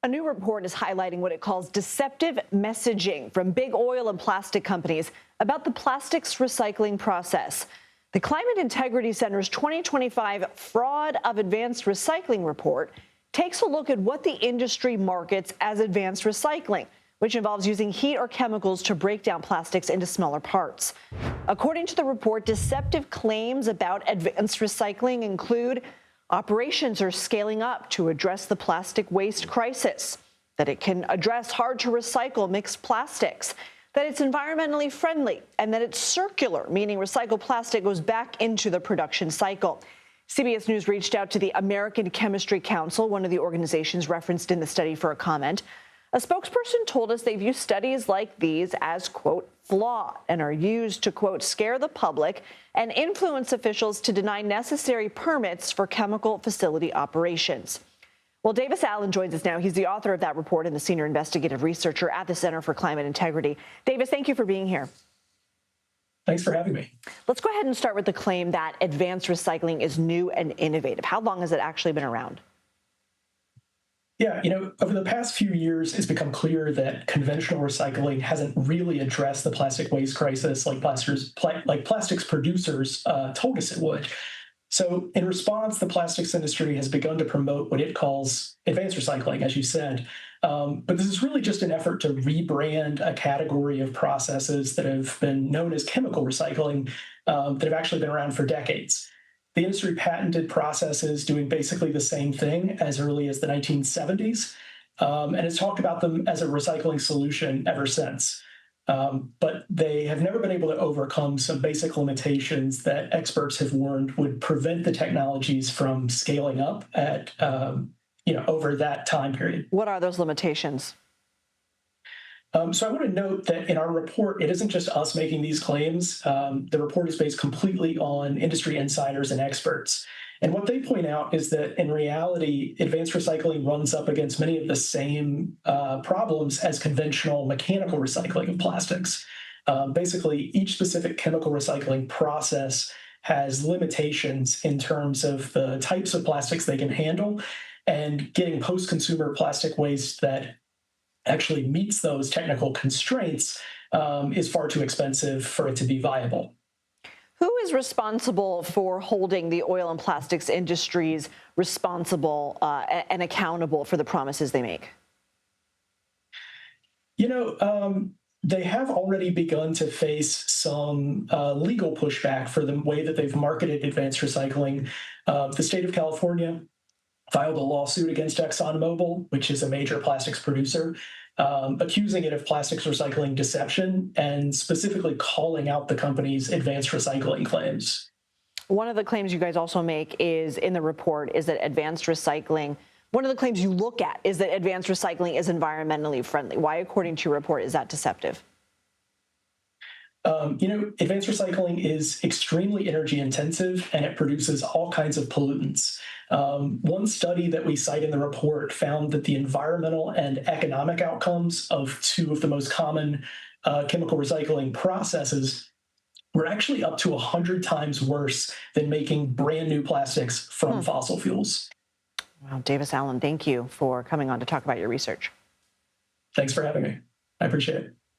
A new report is highlighting what it calls deceptive messaging from big oil and plastic companies about the plastics recycling process. The Climate Integrity Center's 2025 Fraud of Advanced Recycling report takes a look at what the industry markets as advanced recycling, which involves using heat or chemicals to break down plastics into smaller parts. According to the report, deceptive claims about advanced recycling include operations are scaling up to address the plastic waste crisis, that it can address hard-to-recycle mixed plastics, that it's environmentally friendly, and that it's circular, meaning recycled plastic goes back into the production cycle. CBS News reached out to the American Chemistry Council, one of the organizations referenced in the study, for a comment. A spokesperson told us they view studies like these as, quote, flawed and are used to, quote, scare the public and influence officials to deny necessary permits for chemical facility operations. Well, Davis Allen joins us now. He's the author of that report and the senior investigative researcher at the Center for Climate Integrity. Davis, thank you for being here. Thanks for having me. Let's go ahead and start with the claim that advanced recycling is new and innovative. How long has it actually been around? Yeah, over the past few years, it's become clear that conventional recycling hasn't really addressed the plastic waste crisis like plastics producers told us it would. So in response, the plastics industry has begun to promote what it calls advanced recycling, as you said. But this is really just an effort to rebrand a category of processes that have been known as chemical recycling that have actually been around for decades. The industry patented processes doing basically the same thing as early as the 1970s, and has talked about them as a recycling solution ever since. But they have never been able to overcome some basic limitations that experts have warned would prevent the technologies from scaling up at over that time period. What are those limitations? So I want to note that in our report, it isn't just us making these claims. The report is based completely on industry insiders and experts. And what they point out is that in reality, advanced recycling runs up against many of the same problems as conventional mechanical recycling of plastics. Basically, each specific chemical recycling process has limitations in terms of the types of plastics they can handle, and getting post-consumer plastic waste that actually meets those technical constraints is far too expensive for it to be viable. Who is responsible for holding the oil and plastics industries responsible and accountable for the promises they make? They have already begun to face some legal pushback for the way that they've marketed advanced recycling. The state of California filed a lawsuit against ExxonMobil, which is a major plastics producer, accusing it of plastics recycling deception and specifically calling out the company's advanced recycling claims. One of the claims you guys also make is in the report is that advanced recycling, one of the claims you look at is that advanced recycling is environmentally friendly. Why, according to your report, is that deceptive? Advanced recycling is extremely energy intensive and it produces all kinds of pollutants. One study that we cite in the report found that the environmental and economic outcomes of two of the most common chemical recycling processes were actually up to 100 times worse than making brand new plastics from fossil fuels. Wow, Davis Allen, thank you for coming on to talk about your research. Thanks for having me. I appreciate it.